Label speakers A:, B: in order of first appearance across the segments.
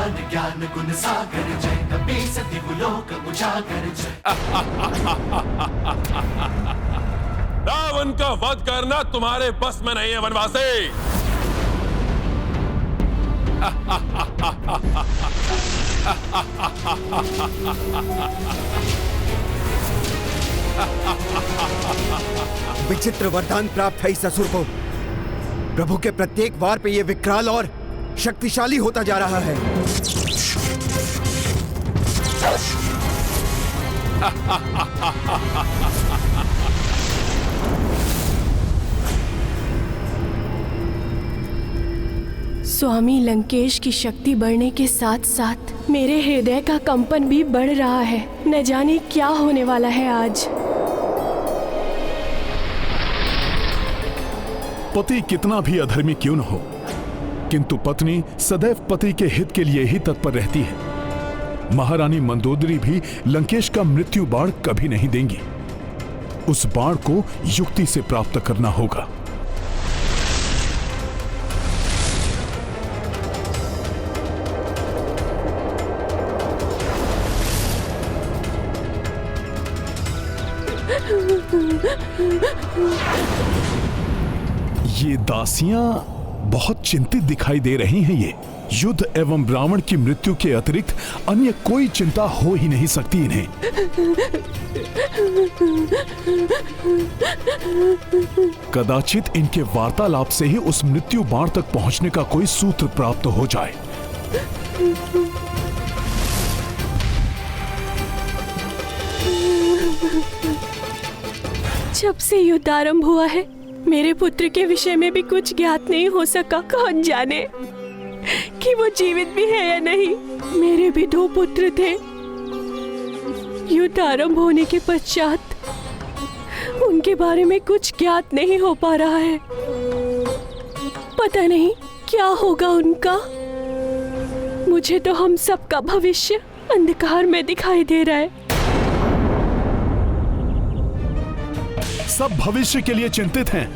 A: भगवान ज्ञान गुण सागर जय, कपी सति लोक उजागर जय।
B: रावण का वध करना तुम्हारे बस में नहीं है वनवासी।
C: विचित्र वरदान प्राप्त है इस असुर को। प्रभु के प्रत्येक वार पे ये विकराल और शक्तिशाली होता जा रहा है।
D: स्वामी लंकेश की शक्ति बढ़ने के साथ साथ मेरे हृदय का कंपन भी बढ़ रहा है। न जाने क्या होने वाला है आज।
E: पति कितना भी अधर्मी क्यों न हो, किंतु पत्नी सदैव पति के हित के लिए ही तत्पर रहती है। महारानी मंदोदरी भी लंकेश का मृत्यु बाण कभी नहीं देंगी। उस बाण को युक्ति से प्राप्त करना होगा। ये दासियां बहुत चिंतित दिखाई दे रही हैं। ये युद्ध एवं रावण की मृत्यु के अतिरिक्त अन्य कोई चिंता हो ही नहीं सकती इन्हें। कदाचित इनके वार्तालाप से ही उस मृत्यु बाण तक पहुंचने का कोई सूत्र प्राप्त हो जाए।
D: जब से युद्ध आरंभ हुआ है मेरे पुत्र के विषय में भी कुछ ज्ञात नहीं हो सका। कौन जाने कि वो जीवित भी है या नहीं। मेरे भी 2 पुत्र थे। युद्ध आरंभ होने के पश्चात उनके बारे में कुछ ज्ञात नहीं हो पा रहा है। पता नहीं क्या होगा उनका। मुझे तो हम सबका भविष्य अंधकार में दिखाई दे रहा है।
E: सब भविष्य के लिए चिंतित हैं।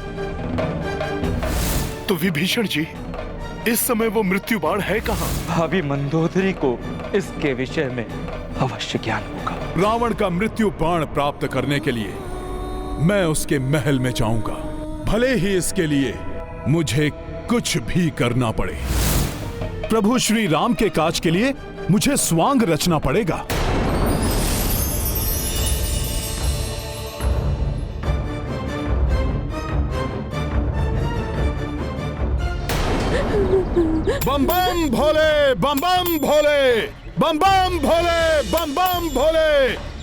F: तो विभीषण जी, इस समय वो मृत्यु बाण है कहाँ?
G: भाभी मंदोदरी को इसके विषय में अवश्य ज्ञान होगा।
E: रावण का मृत्यु बाण प्राप्त करने के लिए मैं उसके महल में जाऊंगा, भले ही इसके लिए मुझे कुछ भी करना पड़े। प्रभु श्री राम के काज के लिए मुझे स्वांग रचना पड़ेगा। बम बम भोले, बम बम भोले, बम बम भोले, बम बम भोले,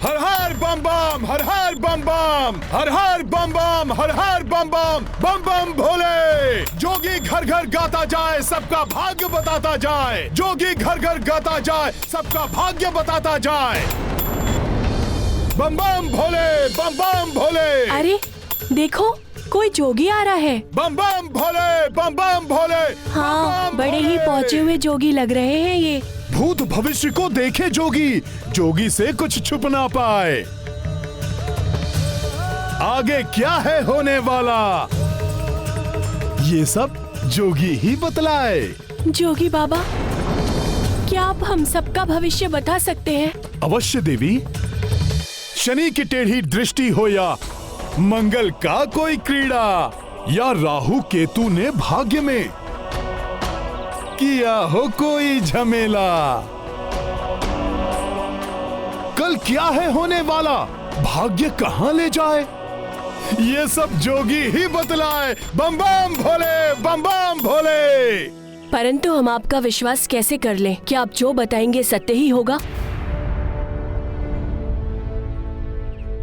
E: हर हर बम बम, हर हर बम बम, हर हर बम बम, हर हर बम बम, बम बम भोले। जोगी घर घर गाता जाए, सबका भाग्य बताता जाए। जोगी घर घर गाता जाए, सबका भाग्य बताता जाए। बम बम भोले, बम बम भोले।
D: अरे देखो, कोई जोगी आ रहा है।
E: बम बम भोले, बम बम भोले।
D: हाँ, बड़े ही पहुँचे हुए जोगी लग रहे हैं ये।
E: भूत भविष्य को देखे जोगी, जोगी से कुछ छुप ना पाए। आगे क्या है होने वाला, ये सब जोगी ही बतलाए।
D: जोगी बाबा, क्या आप हम सबका भविष्य बता सकते हैं?
E: अवश्य देवी। शनि की टेढ़ी दृष्टि हो या मंगल का कोई क्रीड़ा, या राहु केतु ने भाग्य में किया हो कोई झमेला, कल क्या है होने वाला, भाग्य कहां ले जाए, ये सब जोगी ही बतलाए। बम बम भोले, बम बम भोले।
D: परंतु हम आपका विश्वास कैसे कर लें? क्या आप जो बताएंगे सत्य ही होगा?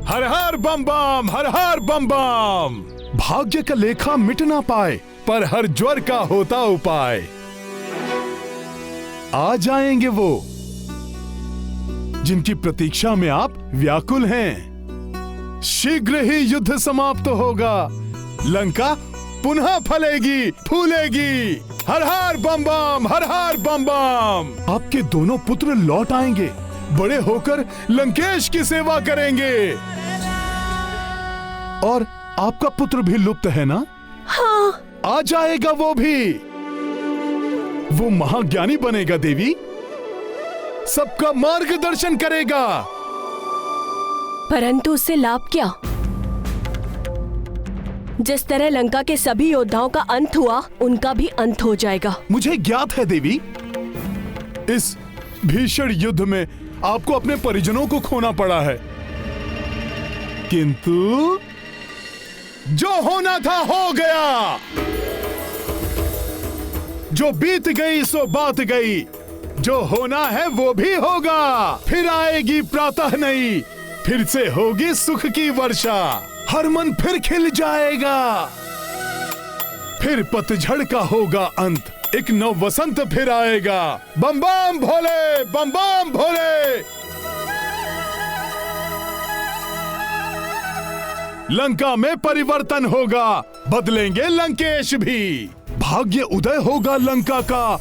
E: हर हर बम बम, हर हर बम बम। भाग्य का लेखा मिट ना पाए, पर हर ज्वर का होता उपाय। आ जाएंगे वो जिनकी प्रतीक्षा में आप व्याकुल हैं। शीघ्र ही युद्ध समाप्त होगा, लंका पुनः फलेगी फूलेगी। हर हर बम बम, हर हर बम बम। आपके दोनों पुत्र लौट आएंगे, बड़े होकर लंकेश की सेवा करेंगे। और आपका पुत्र भी लुप्त है ना?
D: हाँ।
E: आ जाएगा वो भी। वो महाज्ञानी बनेगा देवी। सबका मार्गदर्शन करेगा।
D: परंतु उससे लाभ क्या? जिस तरह लंका के सभी योद्धाओं का अंत हुआ, उनका भी अंत हो जाएगा।
E: मुझे ज्ञात है देवी, इस भीषण युद्ध में आपको अपने परिजनों को खोना पड़ा है, किंतु जो होना था हो गया। जो बीत गई सो बात गई, जो होना है वो भी होगा। फिर आएगी प्रातः नई, फिर से होगी सुख की वर्षा, हर मन फिर खिल जाएगा। फिर पतझड़ का होगा अंत, एक नव वसंत फिर आएगा। बम बम भोले, बम बम भोले। लंका में परिवर्तन होगा, बदलेंगे लंकेश भी। भाग्य उदय होगा लंका का,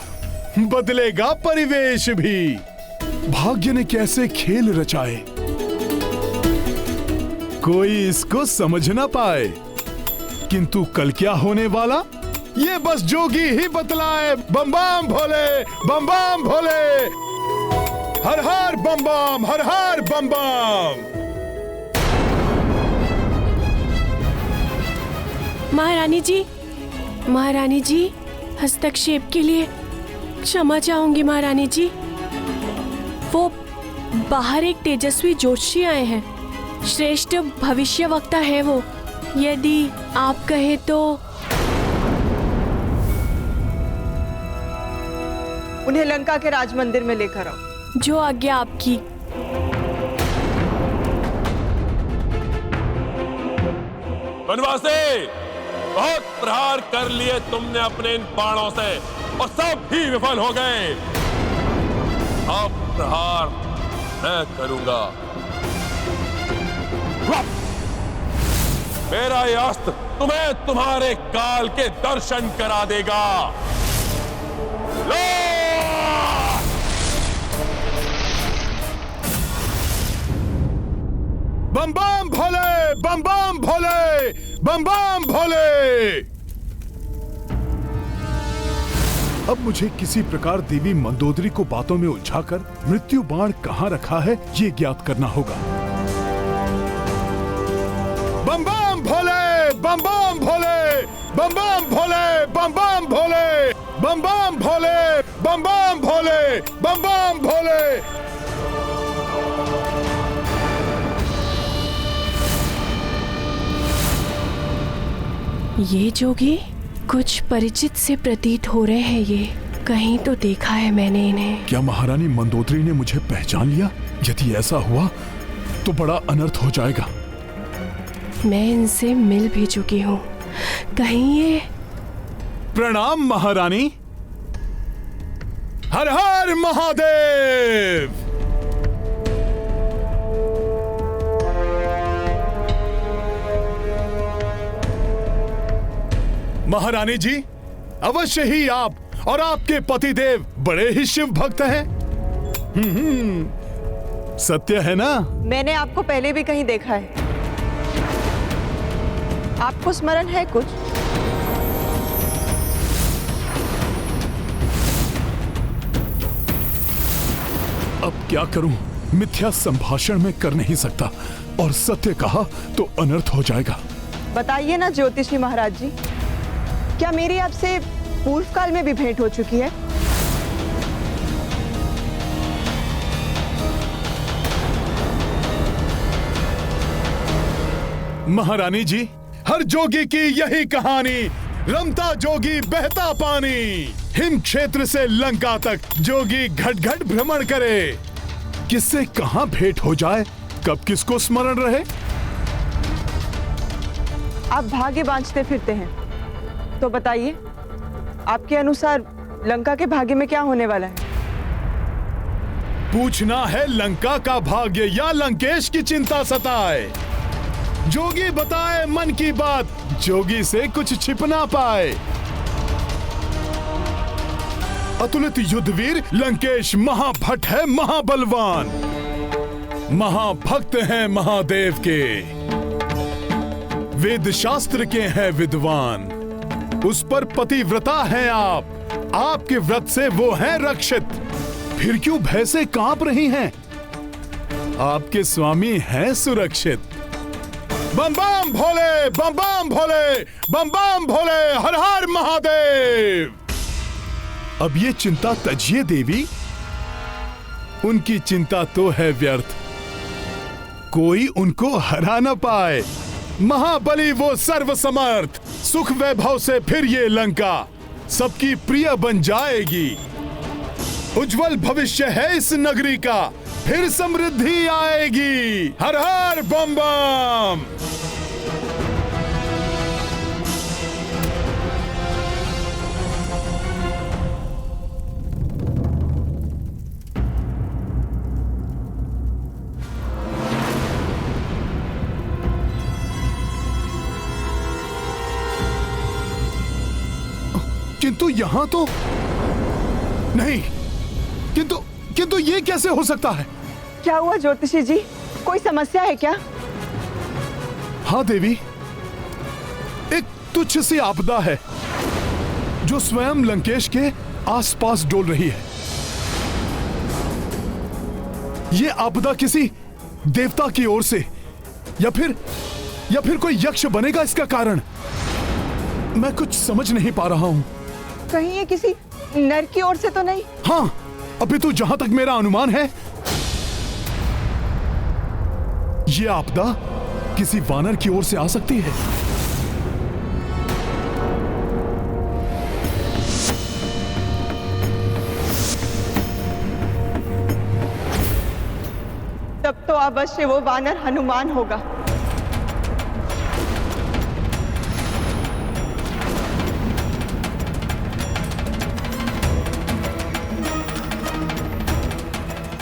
E: बदलेगा परिवेश भी। भाग्य ने कैसे खेल रचाए, कोई इसको समझ ना पाए, किंतु कल क्या होने वाला ये बस जोगी ही बतलाए। बम बम भोले, बम बम भोले। हर हर बम बम, हर हर बम बम।
D: महारानी जी, हस्तक्षेप के लिए क्षमा चाहूंगी महारानी जी। वो बाहर एक तेजस्वी जोशी आए हैं, श्रेष्ठ भविष्यवक्ता है वो। यदि आप कहें तो
H: उन्हें लंका के राज मंदिर में लेकर आओ।
D: जो आज्ञा आपकी।
B: बनवासी, बहुत प्रहार कर लिए तुमने अपने इन बाणों से और सब ही विफल हो गए। अब प्रहार मैं करूंगा। मेरा ये अस्त्र तुम्हें तुम्हारे काल के दर्शन करा देगा। लो!
E: बम बम भोले, बम बम भोले, बम बम भोले। अब मुझे किसी प्रकार देवी मंदोदरी को बातों में उलझाकर मृत्यु बाण कहां रखा है ये ज्ञात करना होगा। बम बम भोले, बम बम भोले, बम बम भोले, बम बम भोले, बम बम भोले, बम बम भोले, बम बम भोले।
D: ये जोगी कुछ परिचित से प्रतीत हो रहे हैं। ये कहीं तो देखा है मैंने इन्हें।
E: क्या महारानी मंदोदरी ने मुझे पहचान लिया? यदि ऐसा हुआ तो बड़ा अनर्थ हो जाएगा।
D: मैं इनसे मिल भी चुकी हूँ, कहीं ये।
E: प्रणाम महारानी। हर हर महादेव। महारानी जी, अवश्य ही आप और आपके पतिदेव बड़े ही शिव भक्त हैं। सत्य है ना?
H: मैंने आपको पहले भी कहीं देखा है। आपको स्मरण है कुछ?
E: अब क्या करूं? मिथ्या संभाषण में कर नहीं सकता और सत्य कहा तो अनर्थ हो जाएगा।
H: बताइए ना ज्योतिषी महाराज जी, क्या मेरी आपसे पूर्व काल में भी भेंट हो चुकी है?
E: महारानी जी, हर जोगी की यही कहानी। रमता जोगी बहता पानी। हिम क्षेत्र से लंका तक जोगी घट घट भ्रमण करे। किससे कहां भेंट हो जाए, कब किसको स्मरण रहे।
H: आप भाग्य बांचते फिरते हैं, तो बताइए आपके अनुसार लंका के भाग्य में क्या होने वाला है?
E: पूछना है लंका का भाग्य या लंकेश की चिंता सताए। जोगी बताए मन की बात, जोगी से कुछ छिप ना पाए। अतुलित युद्धवीर लंकेश महाभट है, महाबलवान, महाभक्त हैं महादेव के, वेद शास्त्र के हैं विद्वान। उस पर पतिव्रता हैं आप, आपके व्रत से वो हैं रक्षित। फिर क्यों भय से कांप रही हैं? आपके स्वामी हैं सुरक्षित। बम बम भोले, बम बम भोले, बम बम भोले, हर हर महादेव। अब ये चिंता तजिए देवी, उनकी चिंता तो है व्यर्थ, कोई उनको हरा न पाए। महाबली वो सर्वसमर्थ, सुख वैभव से फिर ये लंका सबकी प्रिय बन जाएगी। उज्जवल भविष्य है इस नगरी का, फिर समृद्धि आएगी। हर हर बम बम। किंतु यहां तो नहीं, किंतु ये कैसे हो सकता है?
H: क्या हुआ ज्योतिषी जी, कोई समस्या है क्या?
E: हाँ देवी, एक तुच्छ सी आपदा है जो स्वयं लंकेश के आसपास डोल रही है। ये आपदा किसी देवता की ओर से या फिर कोई यक्ष बनेगा इसका कारण। मैं कुछ समझ नहीं पा रहा हूं।
H: कहीं ये किसी नर की ओर से तो नहीं?
E: हाँ, अभी तो जहां तक मेरा अनुमान है, ये आपदा किसी वानर की ओर से आ सकती है।
H: तब तो अवश्य वो वानर हनुमान होगा।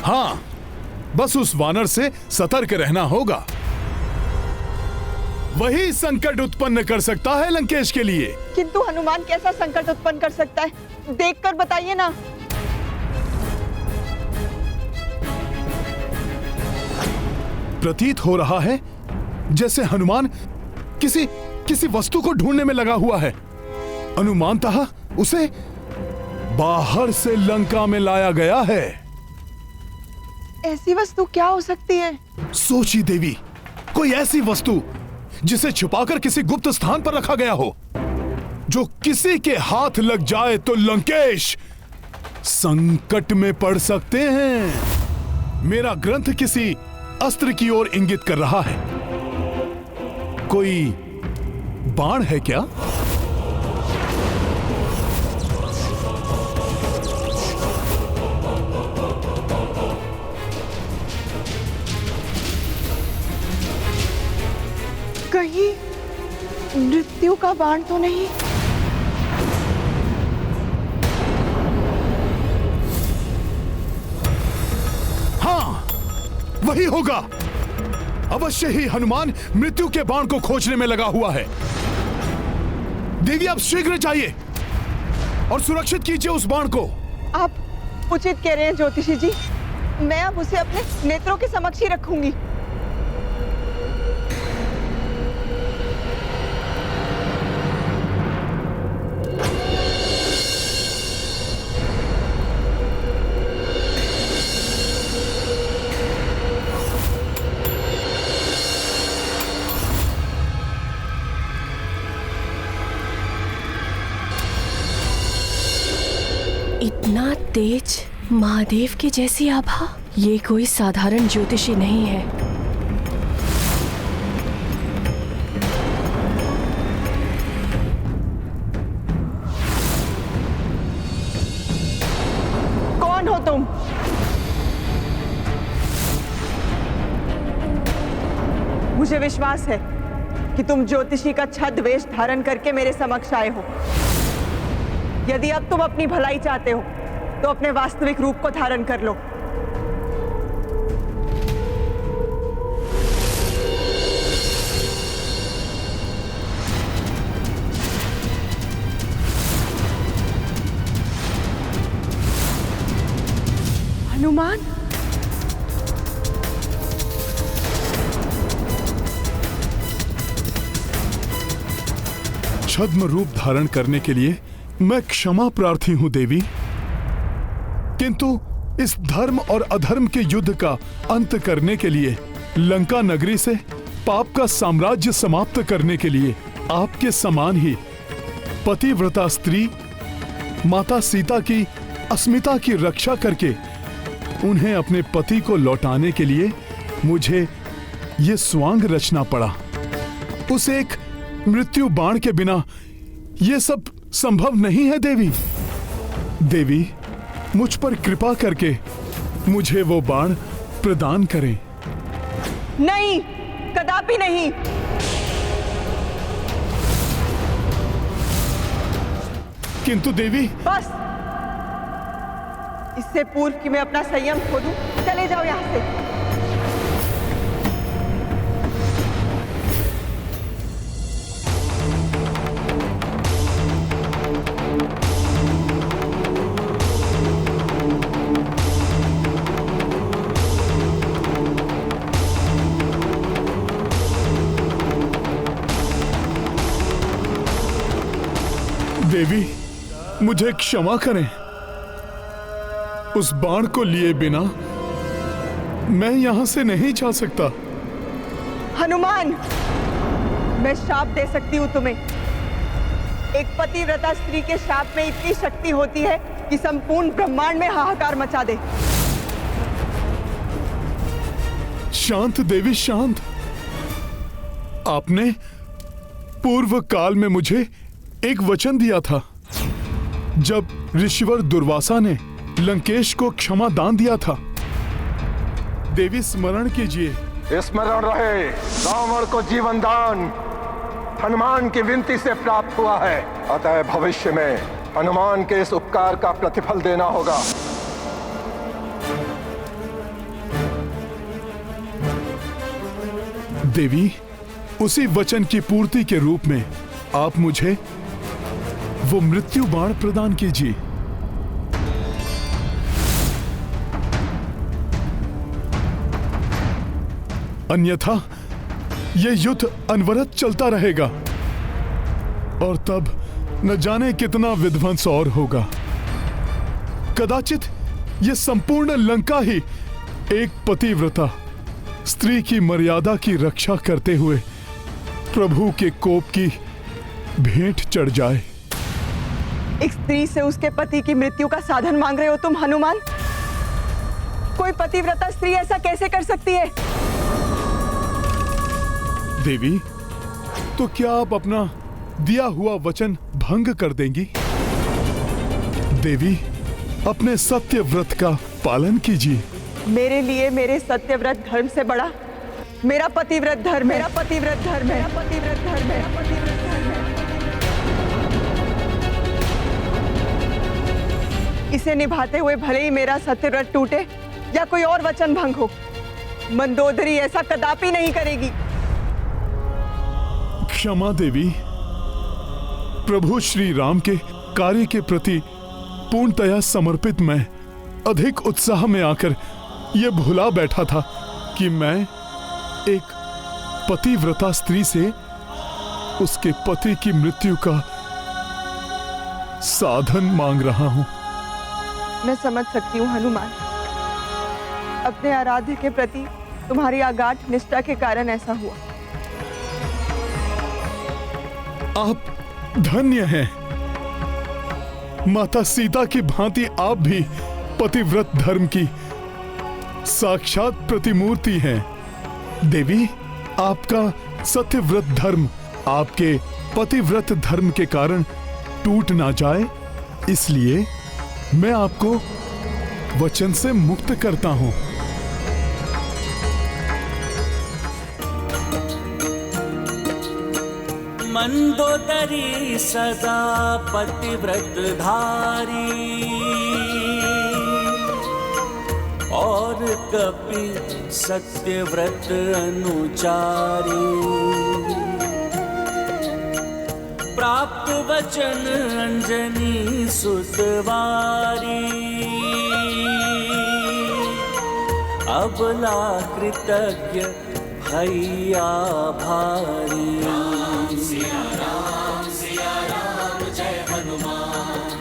E: हाँ, बस उस वानर से सतर्क रहना होगा। वही संकट उत्पन्न कर सकता है लंकेश के लिए।
H: किंतु हनुमान कैसा संकट उत्पन्न कर सकता है, देखकर बताइए ना।
E: प्रतीत हो रहा है जैसे हनुमान किसी वस्तु को ढूंढने में लगा हुआ है। अनुमानतः उसे बाहर से लंका में लाया गया है।
H: ऐसी वस्तु क्या हो सकती है?
E: सोची देवी, कोई ऐसी वस्तु जिसे छुपाकर किसी गुप्त स्थान पर रखा गया हो, जो किसी के हाथ लग जाए तो लंकेश संकट में पड़ सकते हैं। मेरा ग्रंथ किसी अस्त्र की ओर इंगित कर रहा है। कोई बाण है क्या?
H: कहीं मृत्यु का बाण तो नहीं?
E: हाँ, वही होगा। अवश्य ही हनुमान मृत्यु के बाण को खोजने में लगा हुआ है। देवी, आप शीघ्र जाइए और सुरक्षित कीजिए उस बाण को।
H: आप उचित कह रहे हैं ज्योतिषी जी, मैं अब उसे अपने नेत्रों के समक्ष ही रखूंगी।
D: इतना तेज महादेव की जैसी आभा, ये कोई साधारण ज्योतिषी नहीं है।
H: कौन हो तुम? मुझे विश्वास है कि तुम ज्योतिषी का छद्मवेश धारण करके मेरे समक्ष आए हो। यदि अब तुम अपनी भलाई चाहते हो तो अपने वास्तविक रूप को धारण कर लो। हनुमान,
E: छद्म रूप धारण करने के लिए मैं क्षमा प्रार्थी हूं देवी, किंतु इस धर्म और अधर्म के युद्ध का अंत करने के लिए, लंका नगरी से पाप का साम्राज्य समाप्त करने के लिए आपके समान ही पतिव्रता स्त्री माता सीता की अस्मिता की रक्षा करके उन्हें अपने पति को लौटाने के लिए मुझे ये स्वांग रचना पड़ा। उस एक मृत्यु बाण के बिना ये सब संभव नहीं है देवी। देवी, मुझ पर कृपा करके मुझे वो बाण प्रदान करें।
H: नहीं, कदापि नहीं।
E: किंतु देवी,
H: बस, इससे पूर्व कि मैं अपना संयम खो दूं, चले जाओ यहां से।
E: देवी, मुझे क्षमा करें। उस बाण को लिए बिना मैं यहां से नहीं जा सकता।
H: हनुमान, मैं श्राप दे सकती हूँ तुम्हें। एक पतिव्रता स्त्री के श्राप में इतनी शक्ति होती है कि संपूर्ण ब्रह्मांड में हाहाकार मचा दे।
E: शांत देवी, शांत। आपने पूर्व काल में मुझे एक वचन दिया था। जब ऋषिवर दुर्वासा ने लंकेश को क्षमा दान दिया था। देवी, स्मरण कीजिए।
I: स्मरण रहे, रावण को जीवन दान हनुमान की विनती से प्राप्त हुआ है। अतः भविष्य में हनुमान के इस उपकार का प्रतिफल देना होगा।
E: देवी, उसी वचन की पूर्ति के रूप में आप मुझे वो मृत्यु बाण प्रदान कीजिए। अन्यथा यह युद्ध अनवरत चलता रहेगा और तब न जाने कितना विध्वंस और होगा। कदाचित यह संपूर्ण लंका ही एक पतिव्रता स्त्री की मर्यादा की रक्षा करते हुए प्रभु के कोप की भेंट चढ़ जाए।
H: एक स्त्री से उसके पति की मृत्यु का साधन मांग रहे हो तुम, हनुमान? कोई पतिव्रता स्त्री ऐसा कैसे कर सकती है?
E: देवी, तो क्या आप अपना दिया हुआ वचन भंग कर देंगी? देवी, अपने सत्य व्रत का पालन कीजिए।
H: मेरे लिए मेरे सत्यव्रत धर्म से बड़ा मेरा पतिव्रत धर्म, मेरा पतिव्रत धर्म, मेरा पतिव्रत धर्म, मेरा पतिव्रत धर्म है। इसे निभाते हुए भले ही मेरा सत्यव्रत टूटे या कोई और वचन भंग हो, मंदोदरी ऐसा कदापि नहीं करेगी।
E: क्षमा देवी। प्रभु श्री राम के कार्य के प्रति पूर्णतया समर्पित मैं अधिक उत्साह में आकर यह भुला बैठा था कि मैं एक पतिव्रता स्त्री से उसके पति की मृत्यु का साधन मांग रहा हूं।
H: मैं समझ सकती हूँ हनुमान, अपने आराध्य के प्रति तुम्हारी अगाध निष्ठा के कारण ऐसा हुआ।
E: आप धन्य हैं। माता सीता की भांति आप भी पतिव्रत धर्म की साक्षात प्रतिमूर्ति हैं। देवी, आपका सत्यव्रत धर्म आपके पतिव्रत धर्म के कारण टूट ना जाए, इसलिए मैं आपको वचन से मुक्त करता हूं।
A: मंदोदरी सदा पतिव्रत धारी और कपि सत्यव्रत अनुचारी। प्राप्त वचन अंजनी सुतवारी, अबला कृतज्ञ भैया भारी। राम सिया राम जय हनुमान।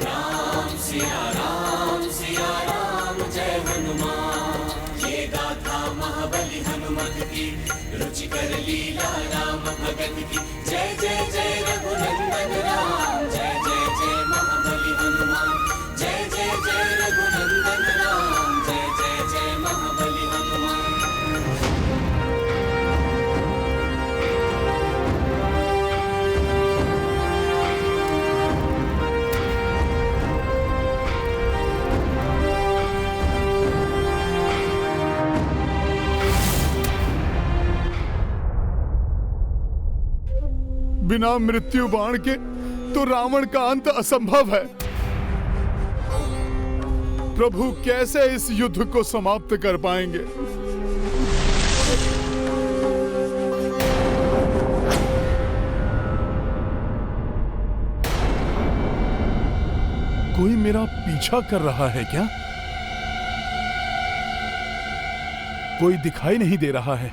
A: राम सिया राम जय हनुमान, ये गाथा महाबली हनुमत की, रुचिकर लीला राम भगत की। जय जय जय रघुनंदन राम, जय जय जय महाबली हनुमान, जय जय जय रघुनंदन राम, जय जय जय महाबली हनुमान।
E: बिना मृत्यु बाण के तो रावण का अंत असंभव है। प्रभु कैसे इस युद्ध को समाप्त कर पाएंगे? कोई मेरा पीछा कर रहा है क्या? कोई दिखाई नहीं दे रहा है।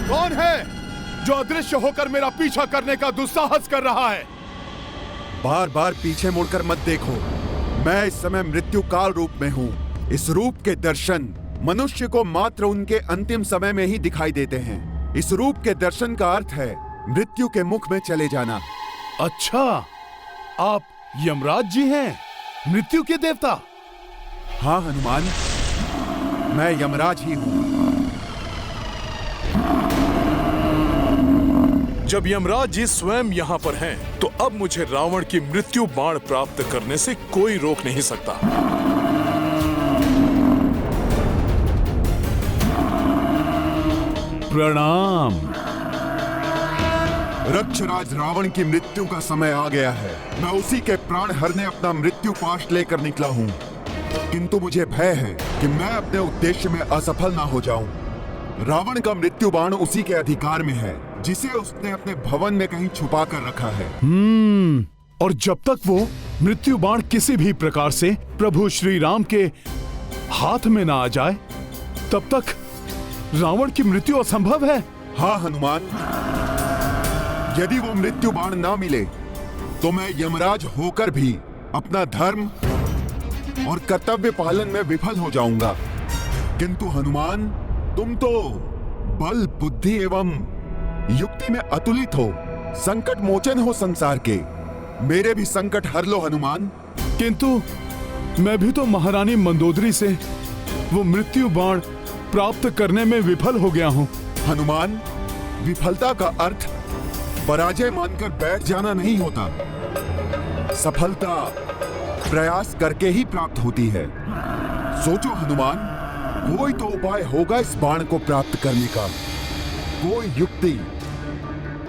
E: कौन है जो अदृश्य होकर मेरा पीछा करने का दुस्साहस कर रहा है?
C: बार बार पीछे मुड़कर मत देखो। मैं इस समय मृत्यु काल रूप में हूँ। इस रूप के दर्शन मनुष्य को मात्र उनके अंतिम समय में ही दिखाई देते हैं। इस रूप के दर्शन का अर्थ है मृत्यु के मुख में चले जाना।
E: अच्छा, आप यमराज जी हैं, मृत्यु के देवता?
C: हाँ हनुमान, मैं यमराज ही हूँ।
F: जब यमराज जी स्वयं यहाँ पर हैं, तो अब मुझे रावण की मृत्यु बाण प्राप्त करने से कोई रोक नहीं सकता।
E: प्रणाम।
C: रक्षराज रावण की मृत्यु का समय आ गया है। मैं उसी के प्राण हरने अपना मृत्यु पाश लेकर निकला हूँ, किंतु मुझे भय है कि मैं अपने उद्देश्य में असफल ना हो जाऊं। रावण का मृत्यु बाण उसी के अधिकार में है, जिसे उसने अपने भवन में कहीं छुपा कर रखा है।
E: और जब तक वो मृत्यु बाण किसी भी प्रकार से प्रभु श्री राम के हाथ में ना आ जाए, तब तक रावण की मृत्यु असंभव है।
C: हाँ हनुमान, यदि वो मृत्यु बाण ना मिले तो मैं यमराज होकर भी अपना धर्म और कर्तव्य पालन में विफल हो जाऊंगा। किंतु हनुमान, तुम तो बल, बुद्धि एवं युक्ति में अतुलित हो, संकट मोचन हो संसार के। मेरे भी संकट हर लो हनुमान।
E: किंतु मैं भी तो महारानी मंदोदरी से वो मृत्यु बाण प्राप्त करने में विफल हो गया हूँ।
C: हनुमान, विफलता का अर्थ पराजय मानकर बैठ जाना नहीं होता। सफलता प्रयास करके ही प्राप्त होती है। सोचो हनुमान, कोई तो उपाय होगा इस बाण को प्राप्त करने का, कोई युक्ति,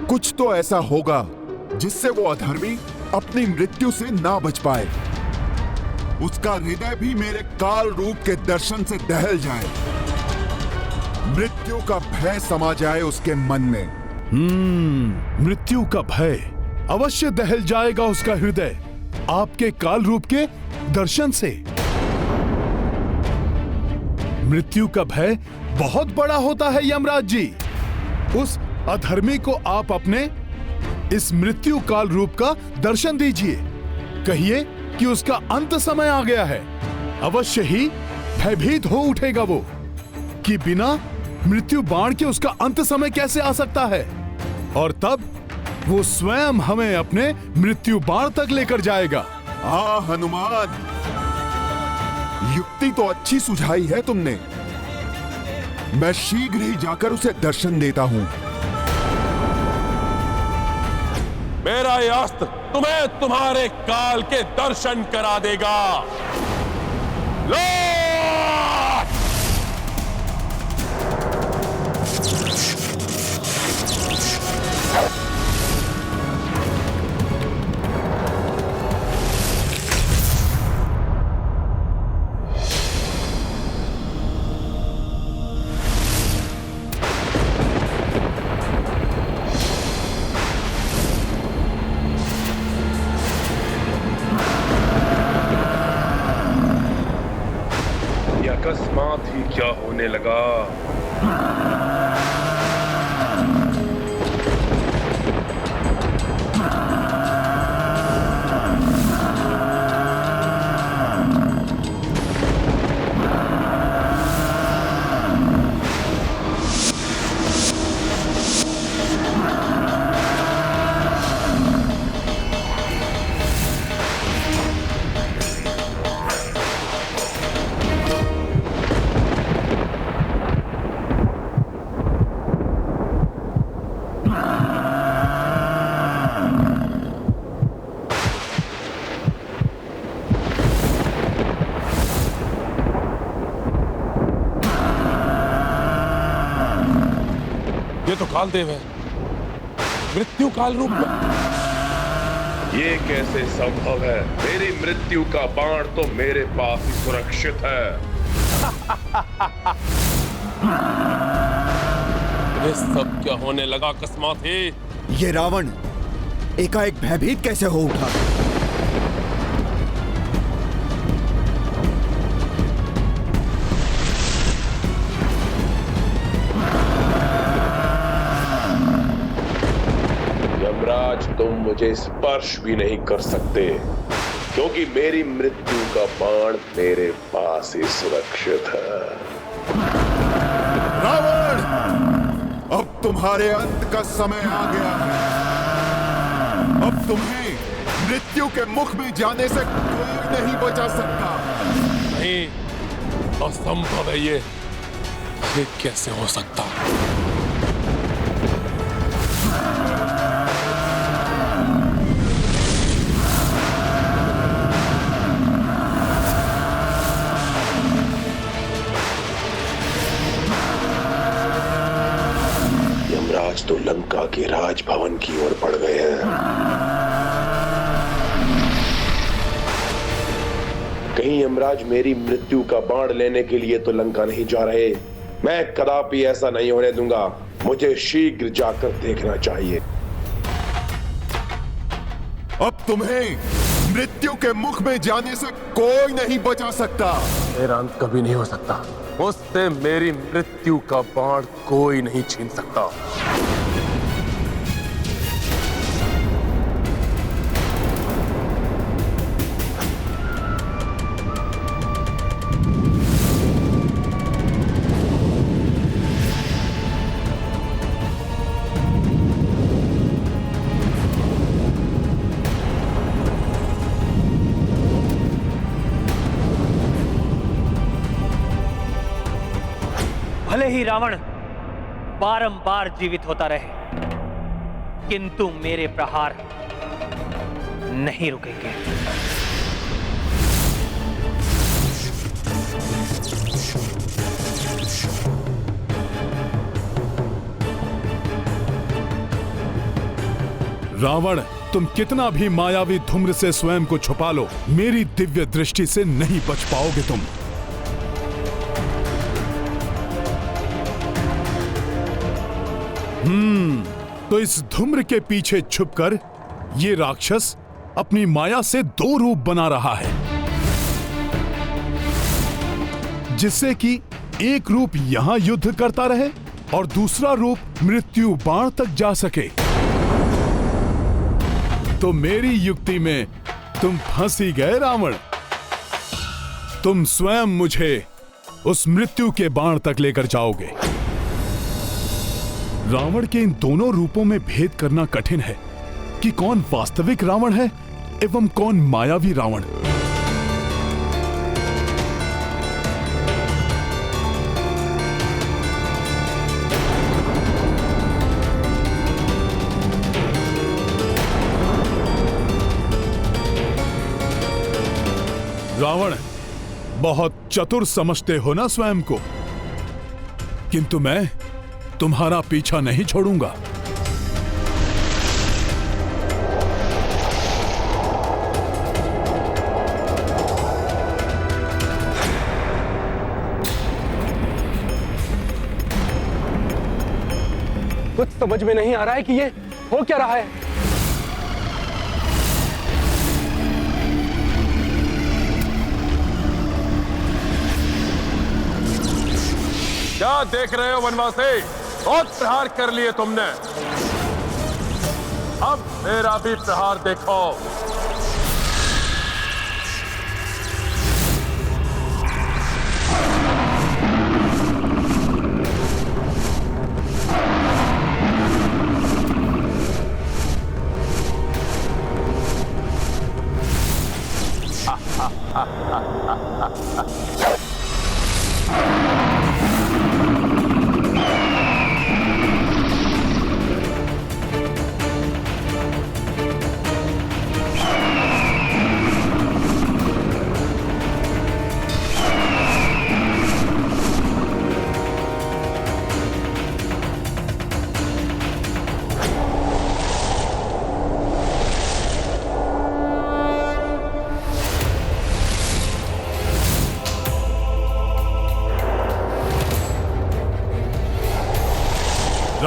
C: कुछ तो ऐसा होगा जिससे वो अधर्मी अपनी मृत्यु से ना बच पाए, उसका हृदय भी मेरे काल रूप के दर्शन से दहल जाए, मृत्यु का भय समा जाए उसके मन में।
E: मृत्यु का भय अवश्य दहल जाएगा उसका हृदय आपके काल रूप के दर्शन से। मृत्यु का भय बहुत बड़ा होता है यमराज जी। उस अधर्मी को आप अपने इस मृत्यु काल रूप का दर्शन दीजिए। कहिए कि उसका अंत समय आ गया है। अवश्य ही भयभीत हो उठेगा वो कि बिना मृत्यु बाण के उसका अंत समय कैसे आ सकता है, और तब वो स्वयं हमें अपने मृत्यु बाण तक लेकर जाएगा।
C: हाँ हनुमान, युक्ति तो अच्छी सुझाई है तुमने। मैं शीघ्र ही जाकर उसे दर्शन देता हूँ।
B: मेरा ये अस्त्र तुम्हें तुम्हारे काल के दर्शन करा देगा। लो!
F: अकस्मात ही क्या होने लगा।
B: ये तो कालदेव है, मृत्यु काल रूप में।
J: ये कैसे संभव है? मेरी मृत्यु का बाण तो मेरे पास ही सुरक्षित है।
B: ये सब क्या होने लगा अकस्मात ही?
E: ये रावण एकाएक भयभीत कैसे हो उठा?
J: यमराज, तुम मुझे स्पर्श भी नहीं कर सकते, क्योंकि मेरी मृत्यु का बाण मेरे पास ही सुरक्षित है।
C: रावण, अब तुम्हारे अंत का समय आ गया है। अब तुम्हें मृत्यु के मुख में जाने से कोई नहीं बचा सकता।
B: नहीं, असंभव है ये कैसे हो सकता?
J: यमराज तो लंका के राजभवन की ओर बढ़ गए हैं। कहीं यमराज मेरी मृत्यु का बाण लेने के लिए तो लंका नहीं जा रहे। मैं कदापि ऐसा नहीं होने दूंगा। मुझे शीघ्र जाकर देखना चाहिए।
C: अब तुम्हें मृत्यु के मुख में जाने से कोई नहीं बचा सकता।
B: मेरा अंत कभी नहीं हो सकता। मुझसे मेरी मृत्यु का बाण कोई नहीं छीन सकता।
K: भले ही रावण बारंबार जीवित होता रहे, किंतु मेरे प्रहार नहीं रुकेंगे।
E: रावण, तुम कितना भी मायावी धूम्र से स्वयं को छुपा लो, मेरी दिव्य दृष्टि से नहीं बच पाओगे तुम। तो इस धूम्र के पीछे छुपकर ये राक्षस अपनी माया से दो रूप बना रहा है, जिससे कि एक रूप यहां युद्ध करता रहे और दूसरा रूप मृत्यु बाण तक जा सके। तो मेरी युक्ति में तुम फंस ही गए रावण। तुम स्वयं मुझे उस मृत्यु के बाण तक लेकर जाओगे। रावण के इन दोनों रूपों में भेद करना कठिन है कि कौन वास्तविक रावण है एवं कौन मायावी रावण। रावण, बहुत चतुर समझते हो ना स्वयं को, किंतु मैं तुम्हारा पीछा नहीं छोड़ूंगा।
G: कुछ समझ में नहीं आ रहा है कि ये हो क्या रहा है।
B: क्या देख रहे हो वनवासी? बहुत प्रहार कर लिए तुमने, अब मेरा भी प्रहार देखो।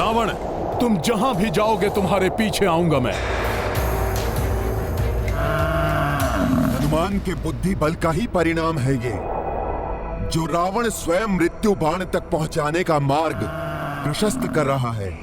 E: रावण, तुम जहां भी जाओगे तुम्हारे पीछे आऊंगा मैं।
C: हनुमान के बुद्धि बल का ही परिणाम है ये, जो रावण स्वयं मृत्यु बाण तक पहुंचाने का मार्ग प्रशस्त कर रहा है।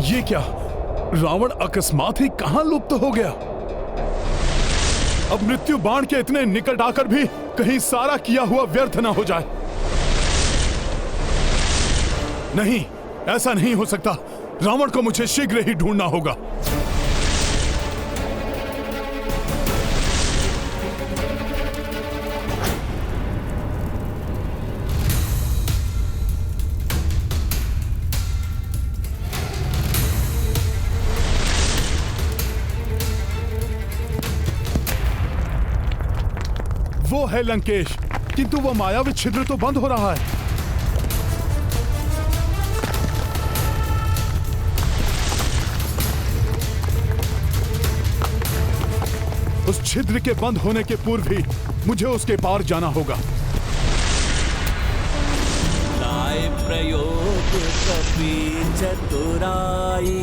E: ये क्या? रावण अकस्मात ही कहां लुप्त हो गया? अब मृत्यु बाण के इतने निकट आकर भी कहीं सारा किया हुआ व्यर्थ ना हो जाए। नहीं, ऐसा नहीं हो सकता। रावण को मुझे शीघ्र ही ढूंढना होगा। वो है लंकेश, किंतु वो मायावी छिद्र तो बंद हो रहा है। उस छिद्र के बंद होने के पूर्व ही मुझे उसके पार जाना होगा।
A: लाए प्रयोग कपि चतुराई,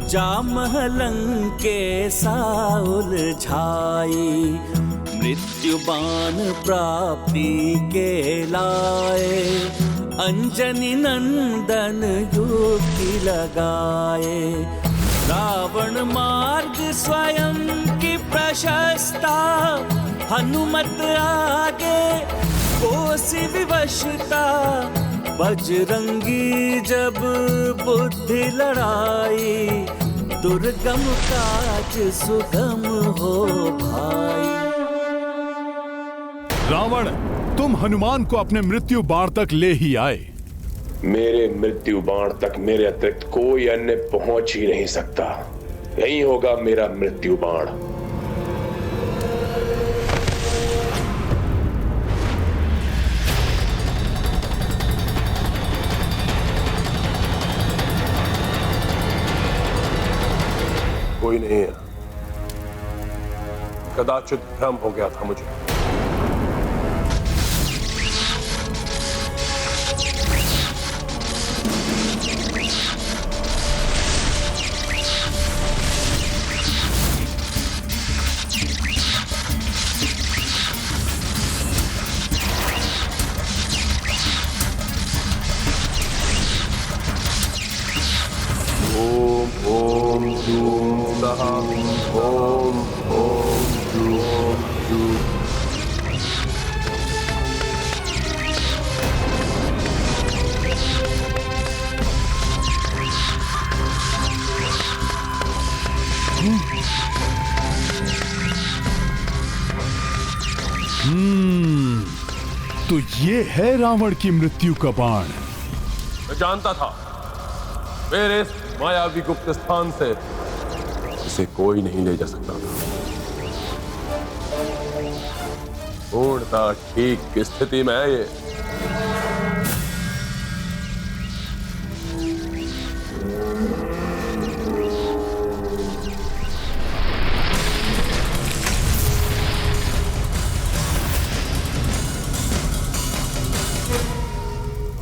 A: जामह लंकेशा उलझाई। मृत्यु बाण प्राप्ति के लाए, अंजनी नंदन युक्ति लगाए। रावण मार्ग स्वयं की प्रशस्ता, हनुमत आगे कोसि विवशता। बजरंगी जब बुद्धि लड़ाई, दुर्गम काज सुगम हो भाई।
E: रावण, तुम हनुमान को अपने मृत्यु बाण तक ले ही आए।
J: मेरे मृत्यु बाण तक मेरे अतिरिक्त कोई अन्य पहुंच ही नहीं सकता। यही होगा मेरा मृत्यु बाण।
B: कोई नहीं है, कदाचित भ्रम हो गया था मुझे।
E: तो ये है रावण की मृत्यु का बाण।
B: मैं जानता था मेरे इस मायावी गुप्त स्थान से इसे कोई नहीं ले जा सकता था। पूर्णतः ठीक की स्थिति में है ये।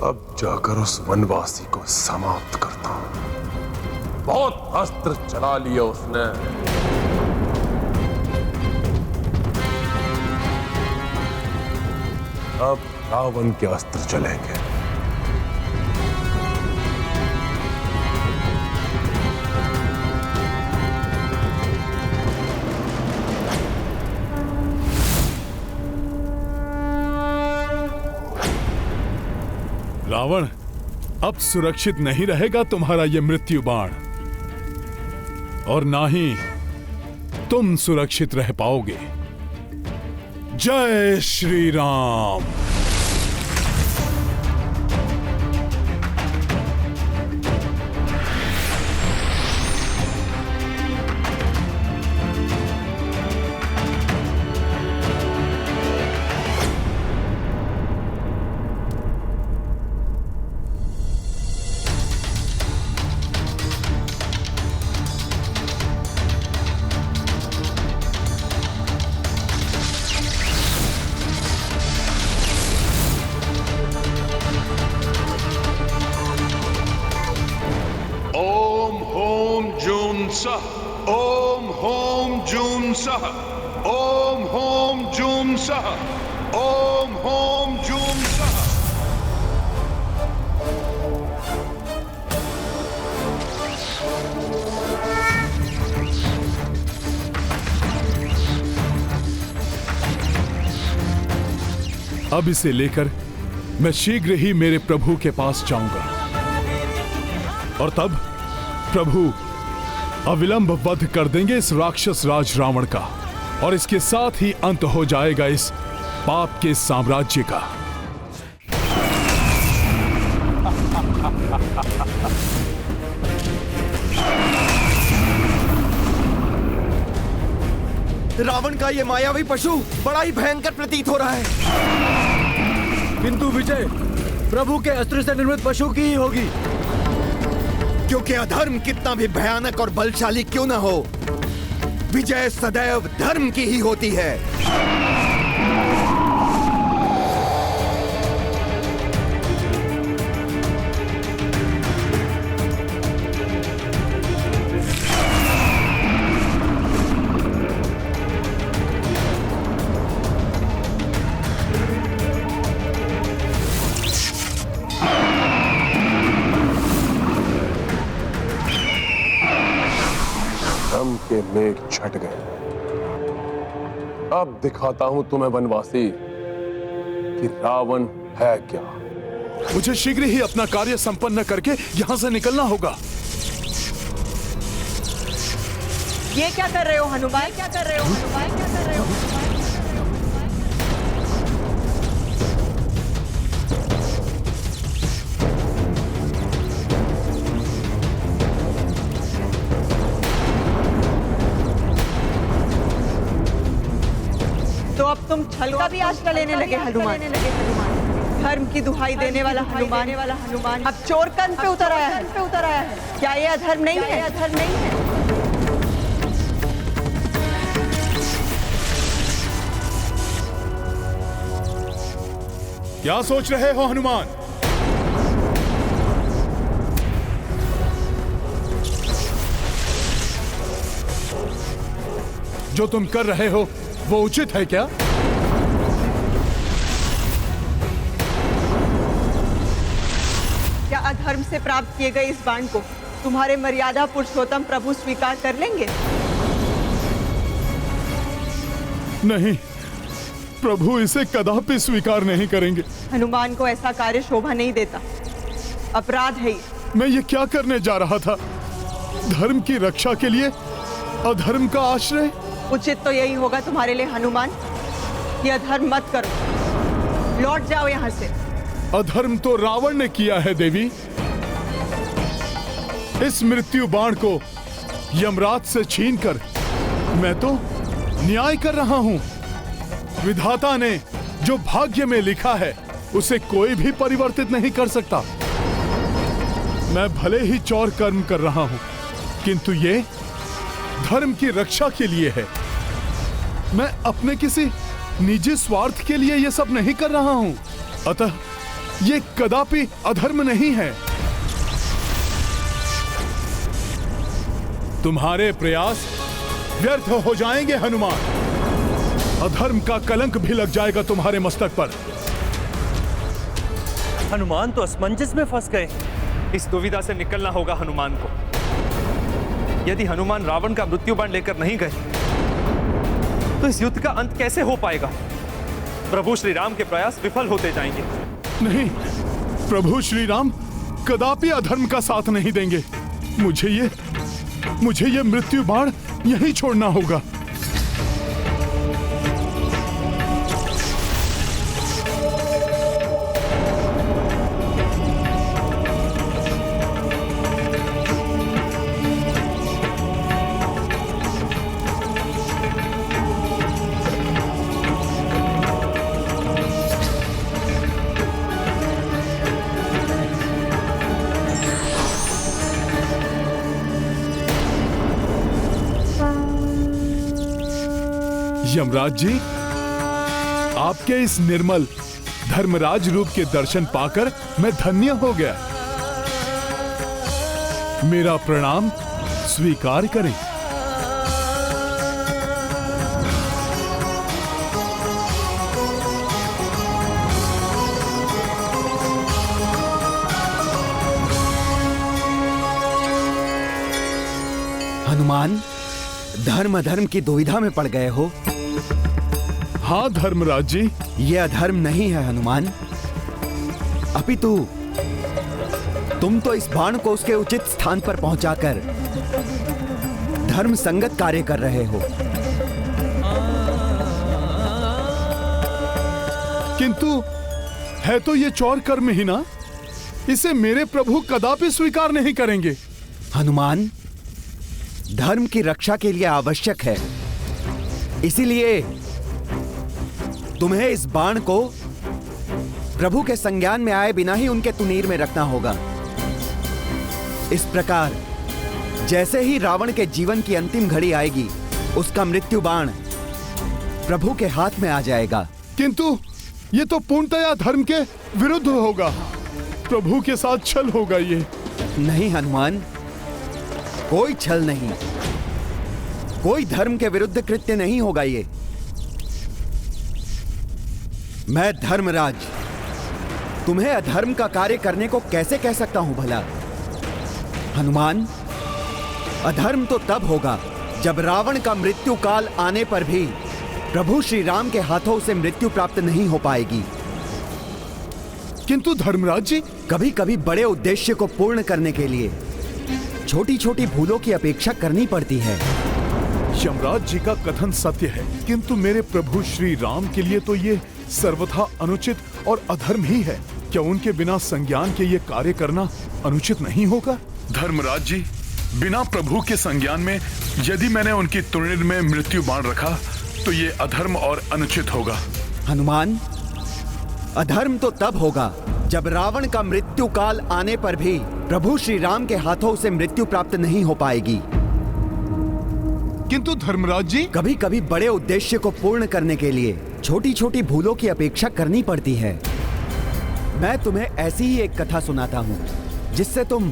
B: अब जाकर उस वनवासी को समाप्त करता हूं। बहुत अस्त्र चला लिया उसने। अब रावण के अस्त्र चलेंगे।
E: रावण, अब सुरक्षित नहीं रहेगा तुम्हारा यह मृत्यु बाण, और ना ही तुम सुरक्षित रह पाओगे। जय श्री राम।
L: सः ओम होम जूम सः ओम होम जूम सः ओम होम जूम सः।
E: अब इसे लेकर मैं शीघ्र ही मेरे प्रभु के पास जाऊंगा और तब प्रभु अविलंब वध कर देंगे इस राक्षस राज रावण का और इसके साथ ही अंत हो जाएगा इस पाप के साम्राज्य का।
M: रावण का ये मायावी पशु बड़ा ही भयंकर प्रतीत हो रहा है, किंतु विजय प्रभु के अस्त्र से निर्मित पशु की ही होगी, क्योंकि अधर्म कितना भी भयानक और बलशाली क्यों न हो, विजय सदैव धर्म की ही होती है।
J: के मेघ छट गए। अब दिखाता हूं तुम्हें वनवासी कि रावण है क्या।
E: मुझे शीघ्र ही अपना कार्य संपन्न करके यहां से निकलना होगा।
H: ये क्या कर रहे हो हनुमान? क्या कर रहे हो हनुमान? क्या कर रहे हो हनुमान? तो अब तुम छल का भी आश्रय लेने लगे हनुमान। धर्म की दुहाई देने वाला हनुमान अब चोर कंध पे उतर आया है। क्या ये अधर्म नहीं है? अधर्म नहीं है।
E: क्या सोच रहे हो हनुमान? जो तुम कर रहे हो वो उचित है क्या?
H: क्या अधर्म से प्राप्त किए गए इस बाण को तुम्हारे मर्यादा पुरुषोत्तम प्रभु स्वीकार कर लेंगे?
E: नहीं, प्रभु इसे कदापि स्वीकार नहीं करेंगे।
H: हनुमान को ऐसा कार्य शोभा नहीं देता, अपराध है ये।
E: मैं ये क्या करने जा रहा था? धर्म की रक्षा के लिए अधर्म का आश्रय?
H: उचित तो यही होगा तुम्हारे लिए हनुमान कि अधर्म मत करो, लौट जाओ यहाँ से।
E: अधर्म तो रावण ने किया है देवी। इस मृत्यु बाण को यमराज से छीनकर मैं तो न्याय कर रहा हूं। विधाता ने जो भाग्य में लिखा है उसे कोई भी परिवर्तित नहीं कर सकता। मैं भले ही चौर कर्म कर रहा हूं, किंतु ये धर्म की रक्षा के लिए है। मैं अपने किसी निजी स्वार्थ के लिए ये सब नहीं कर रहा हूं। अतः ये कदापि अधर्म नहीं है। तुम्हारे प्रयास व्यर्थ हो जाएंगे हनुमान। अधर्म का कलंक भी लग जाएगा तुम्हारे मस्तक पर।
G: हनुमान तो असमंजस में फंस गए।
K: इस दुविधा से निकलना होगा हनुमान को। यदि हनुमान रावण का मृत्यु बाण लेकर नहीं गए तो इस युद्ध का अंत कैसे हो पाएगा? प्रभु श्री राम के प्रयास विफल होते जाएंगे।
E: नहीं, प्रभु श्री राम कदापि अधर्म का साथ नहीं देंगे। मुझे ये मृत्यु बाण यहीं छोड़ना होगा। यमराज जी, आपके इस निर्मल धर्मराज रूप के दर्शन पाकर मैं धन्य हो गया। मेरा प्रणाम स्वीकार करें।
M: हनुमान, धर्म अधर्म की दुविधा में पड़ गए हो।
E: हाँ धर्मराज जी।
M: ये अधर्म नहीं है हनुमान, अपितु तुम तो इस बाण को उसके उचित स्थान पर पहुंचाकर धर्म संगत कार्य कर रहे हो।
E: किंतु है तो ये चौर कर्म ही ना, इसे मेरे प्रभु कदापि स्वीकार नहीं करेंगे।
M: हनुमान, धर्म की रक्षा के लिए आवश्यक है, इसीलिए तुम्हें इस बाण को प्रभु के संज्ञान में आए बिना ही उनके तुनीर में रखना होगा। इस प्रकार जैसे ही रावण के जीवन की अंतिम घड़ी आएगी, उसका मृत्यु बाण प्रभु के हाथ में आ जाएगा।
E: किंतु ये तो पूर्णतया धर्म के विरुद्ध होगा, प्रभु के साथ छल होगा ये।
M: नहीं हनुमान, कोई छल नहीं, कोई धर्म के विरुद्ध कृत्य नहीं होगा ये। मैं धर्मराज तुम्हें अधर्म का कार्य करने को कैसे कह सकता हूं भला? हनुमान, अधर्म तो तब होगा जब रावण का मृत्यु काल आने पर भी प्रभु श्री राम के हाथों से मृत्यु प्राप्त नहीं हो पाएगी।
E: किंतु धर्मराज जी,
M: कभी कभी बड़े उद्देश्य को पूर्ण करने के लिए छोटी छोटी भूलों की अपेक्षा करनी पड़ती है।
E: यमराज जी का कथन सत्य है, किंतु मेरे प्रभु श्री राम के लिए तो ये सर्वथा अनुचित और अधर्म ही है। क्या उनके बिना संज्ञान के ये कार्य करना अनुचित नहीं होगा?
F: धर्मराज जी, बिना प्रभु के संज्ञान में यदि मैंने उनकी तुनीर में मृत्यु बाण रखा तो ये अधर्म और अनुचित होगा।
M: हनुमान, अधर्म तो तब होगा जब रावण का मृत्यु काल आने पर भी प्रभु श्री राम के हाथों से मृत्यु प्राप्त नहीं हो पाएगी।
E: किंतु धर्मराज जी,
M: कभी कभी बड़े उद्देश्य को पूर्ण करने के लिए छोटी छोटी भूलों की अपेक्षा करनी पड़ती है। मैं तुम्हें ऐसी ही एक कथा सुनाता हूं जिससे तुम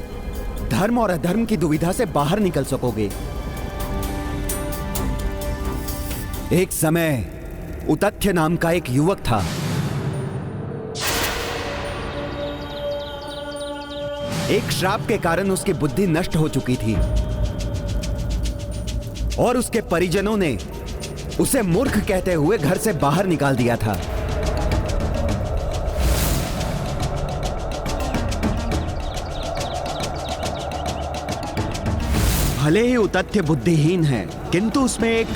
M: धर्म और अधर्म की दुविधा से बाहर निकल सकोगे। एक समय उतथ्य नाम का एक युवक था। एक श्राप के कारण उसकी बुद्धि नष्ट हो चुकी थी और उसके परिजनों ने उसे मूर्ख कहते हुए घर से बाहर निकाल दिया था। भले ही उतथ्य बुद्धिहीन है, किंतु उसमें एक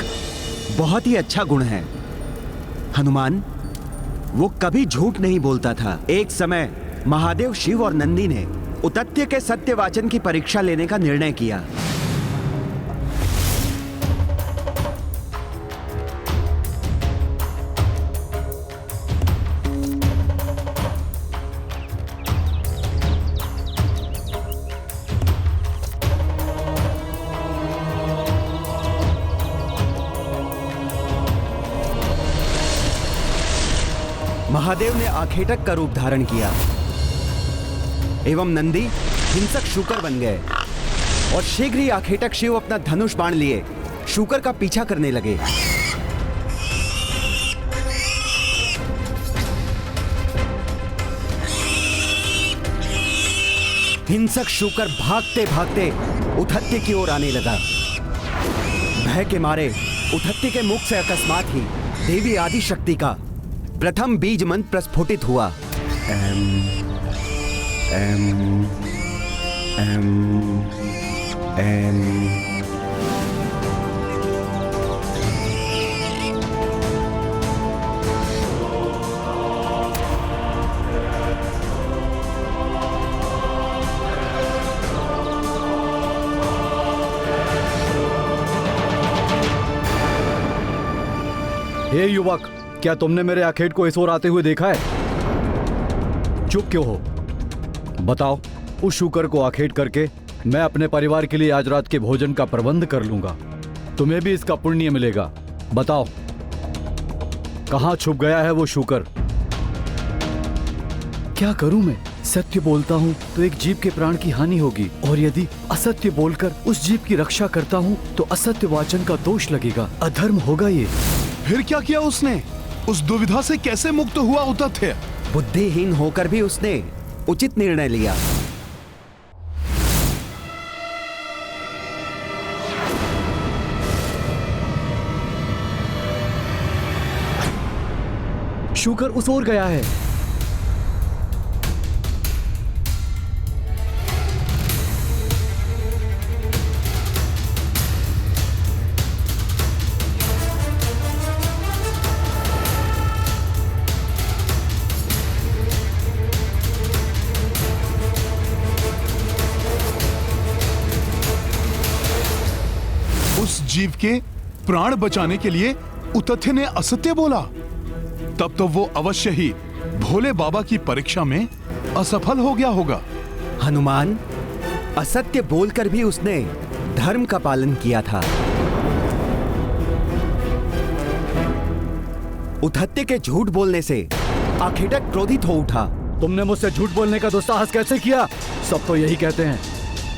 M: बहुत ही अच्छा गुण है। हनुमान, वो कभी झूठ नहीं बोलता था। एक समय महादेव, शिव और नंदी ने उतथ्य के सत्यवाचन की परीक्षा लेने का निर्णय किया। महादेव ने आखेटक का रूप धारण किया एवं नंदी हिंसक शूकर बन गए और शीघ्र ही आखेटक शिव अपना धनुष बाण लिए शूकर का पीछा करने लगे। हिंसक शूकर भागते भागते उतथ्य की ओर आने लगा। भय के मारे उतथ्य के मुख से अकस्मात ही देवी आदि शक्ति का प्रथम बीज मंत्र प्रस्फुटित हुआ।
N: हे युवक, क्या तुमने मेरे आखेट को इस ओर आते हुए देखा है? चुप क्यों हो? बताओ। उस शूकर को आखेट करके मैं अपने परिवार के लिए आज रात के भोजन का प्रबंध कर लूंगा। तुम्हें भी इसका पुण्य मिलेगा। बताओ, कहां छुप गया है वो शूकर? क्या करूं मैं? सत्य बोलता हूँ तो एक जीव के प्राण की हानि होगी, और यदि असत्य बोलकर उस जीव की रक्षा करता हूँ तो असत्य वाचन का दोष लगेगा, अधर्म होगा ये।
E: फिर क्या किया उसने? उस दुविधा से कैसे मुक्त हुआ उतथ्य?
O: बुद्धिहीन होकर भी उसने उचित निर्णय लिया।
N: शूकर उस ओर गया है।
E: उस जीव के प्राण बचाने के लिए उतथ्य ने असत्य बोला, तब तो वो अवश्य ही भोले बाबा की परीक्षा में असफल हो गया होगा।
O: हनुमान, असत्य बोलकर भी उसने धर्म का पालन किया था। उतथ्य के झूठ बोलने से आखेटक क्रोधित हो उठा।
N: तुमने मुझसे झूठ बोलने का दुस्साहस कैसे किया? सब तो यही कहते हैं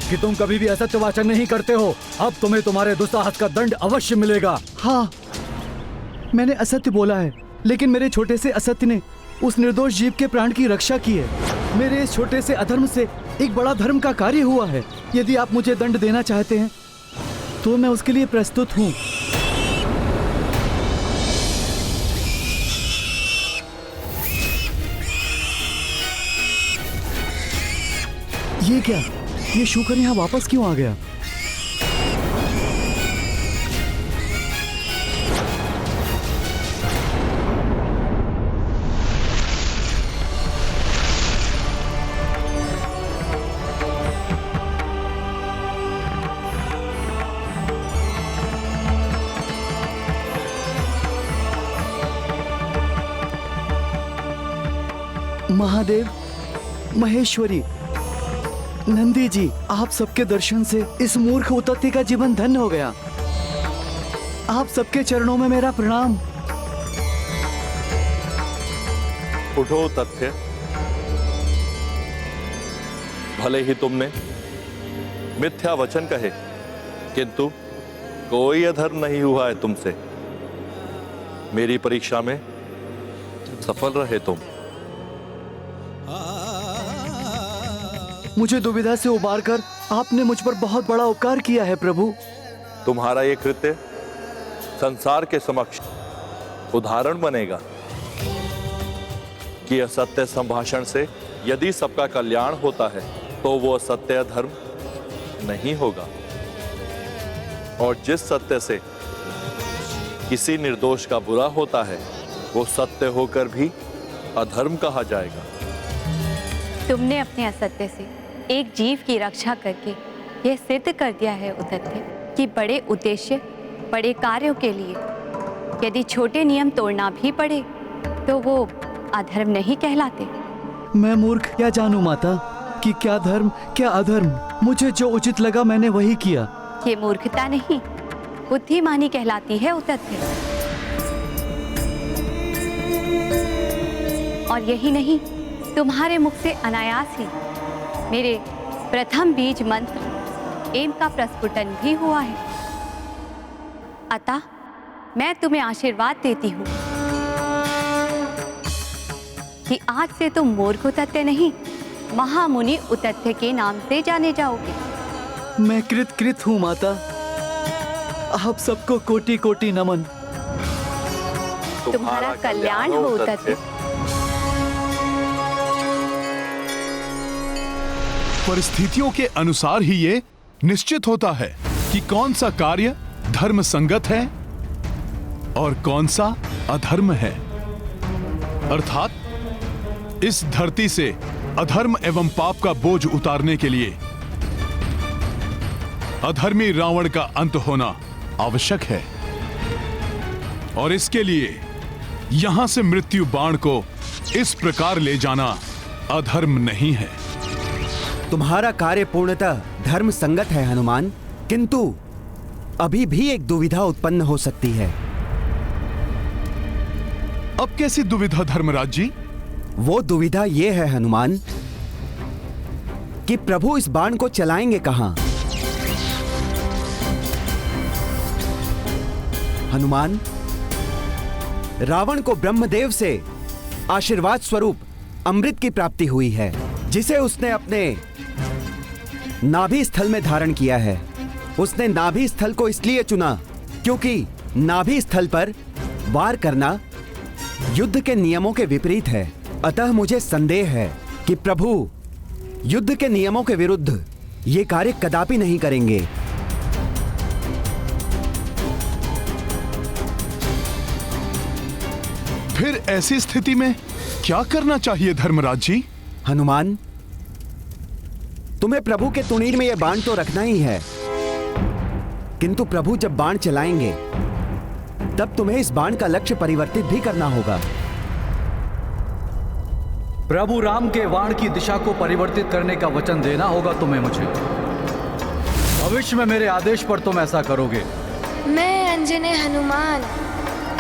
N: कि तुम कभी भी असत्य वाचन नहीं करते हो। अब तुम्हें तुम्हारे दुस्साहस का दंड अवश्य मिलेगा। हाँ, मैंने असत्य बोला है, लेकिन मेरे छोटे से असत्य ने उस निर्दोष जीव के प्राण की रक्षा की है। मेरे इस छोटे से अधर्म से एक बड़ा धर्म का कार्य हुआ है। यदि आप मुझे दंड देना चाहते हैं तो मैं उसके लिए प्रस्तुत हूँ। ये क्या? ये शूकर यहाँ वापस क्यों आ गया? महादेव, महेश्वरी, नंदी जी, आप सबके दर्शन से इस मूर्ख उतथ्य का जीवन धन्य हो गया। आप सबके चरणों में मेरा प्रणाम।
B: उठो तथ्य, भले ही तुमने मिथ्या वचन कहे, किंतु कोई अधर्म नहीं हुआ है तुमसे। मेरी परीक्षा में सफल रहे तुम।
N: मुझे दुविधा से उबारकर आपने मुझ पर बहुत बड़ा उपकार किया है प्रभु।
B: तुम्हारा ये कृत्य संसार के समक्ष उदाहरण बनेगा कि असत्य संभाषण से यदि सबका कल्याण होता है तो वो असत्य धर्म नहीं होगा, और जिस सत्य से किसी निर्दोष का बुरा होता है वो सत्य होकर भी अधर्म कहा जाएगा।
P: तुमने अपने असत्य से एक जीव की रक्षा करके यह सिद्ध कर दिया है उतथ्य कि बड़े उद्देश्य, बड़े कार्यों के लिए यदि छोटे नियम तोड़ना भी पड़े तो वो अधर्म नहीं कहलाते।
N: मैं मूर्ख क्या जानूं माता कि क्या धर्म क्या अधर्म। मुझे जो उचित लगा मैंने वही किया।
P: ये मूर्खता नहीं, बुद्धिमानी कहलाती है उतथ्य। और यही नहीं, तुम्हारे मुख से अनायास ही मेरे प्रथम बीज मंत्र एम का प्रस्फुटन भी हुआ है। अतः मैं तुम्हें आशीर्वाद देती हूँ कि आज से तुम मूर्ख उतथ्य नहीं, महामुनि उतथ्य के नाम से जाने जाओगे।
N: मैं कृत हूँ माता। आप सबको कोटि कोटि नमन।
P: तुम्हारा कल्याण हो उतथ्य।
E: परिस्थितियों के अनुसार ही ये निश्चित होता है कि कौन सा कार्य धर्म संगत है और कौन सा अधर्म है। अर्थात इस धरती से अधर्म एवं पाप का बोझ उतारने के लिए अधर्मी रावण का अंत होना आवश्यक है, और इसके लिए यहां से मृत्यु बाण को इस प्रकार ले जाना अधर्म नहीं है।
O: तुम्हारा कार्य पूर्णतः धर्म संगत है हनुमान, किंतु अभी भी एक दुविधा उत्पन्न हो सकती है।
E: अब कैसी दुविधा धर्मराज जी?
O: वो दुविधा ये है हनुमान कि प्रभु इस बाण को चलाएंगे कहां। हनुमान, रावण को ब्रह्मदेव से आशीर्वाद स्वरूप अमृत की प्राप्ति हुई है, जिसे उसने अपने नाभि स्थल में धारण किया है। उसने नाभि स्थल को इसलिए चुना क्योंकि नाभि स्थल पर वार करना युद्ध के नियमों के विपरीत है। अतः मुझे संदेह है कि प्रभु युद्ध के नियमों के विरुद्ध ये कार्य कदापि नहीं करेंगे।
E: फिर ऐसी स्थिति में क्या करना चाहिए धर्मराज जी?
O: हनुमान, तुम्हें प्रभु के तुणीर में यह बाण तो रखना ही है, किंतु प्रभु जब बाण चलाएंगे तब तुम्हें इस बाण का लक्ष्य परिवर्तित भी करना होगा।
N: प्रभु राम के बाण की दिशा को परिवर्तित करने का वचन देना होगा तुम्हें मुझे। भविष्य में मेरे आदेश पर तुम ऐसा करोगे।
Q: मैं अंजने हनुमान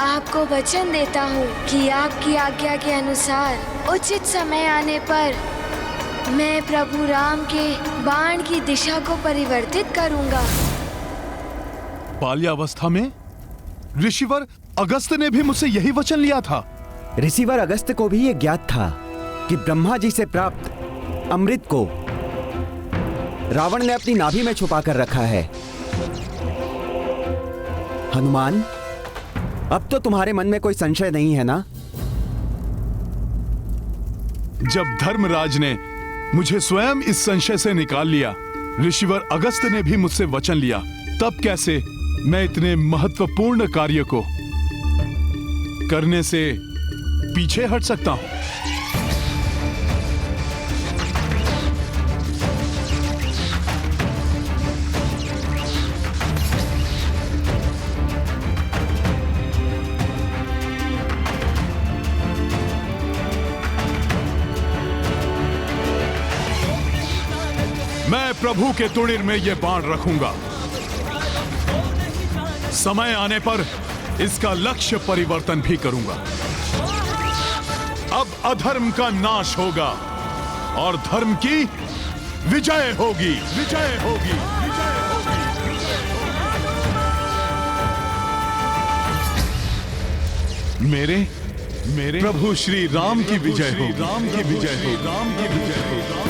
Q: आपको वचन देता हूँ कि आपकी आज्ञा के अनुसार उचित समय आने पर मैं प्रभु राम के बाण की दिशा को परिवर्तित करूंगा।
E: बाल्यावस्था में ऋषिवर अगस्त ने भी मुझसे यही वचन लिया था।
O: ऋषिवर अगस्त को भी ये ज्ञात था कि ब्रह्मा जी से प्राप्त अमृत को रावण ने अपनी नाभि में छुपा कर रखा है। हनुमान, अब तो तुम्हारे मन में कोई संशय नहीं है ना?
E: जब धर्मराज ने मुझे स्वयं इस संशय से निकाल लिया, ऋषिवर अगस्त ने भी मुझसे वचन लिया, तब कैसे मैं इतने महत्वपूर्ण कार्य को करने से पीछे हट सकता हूं? मैं प्रभु के तुणीर में यह बाण रखूंगा। समय आने पर इसका लक्ष्य परिवर्तन भी करूंगा। अब अधर्म का नाश होगा और धर्म की विजय होगी। विजय होगी। मेरे प्रभु श्री राम की विजय होगी। राम की विजय होगी। राम की विजय होगी।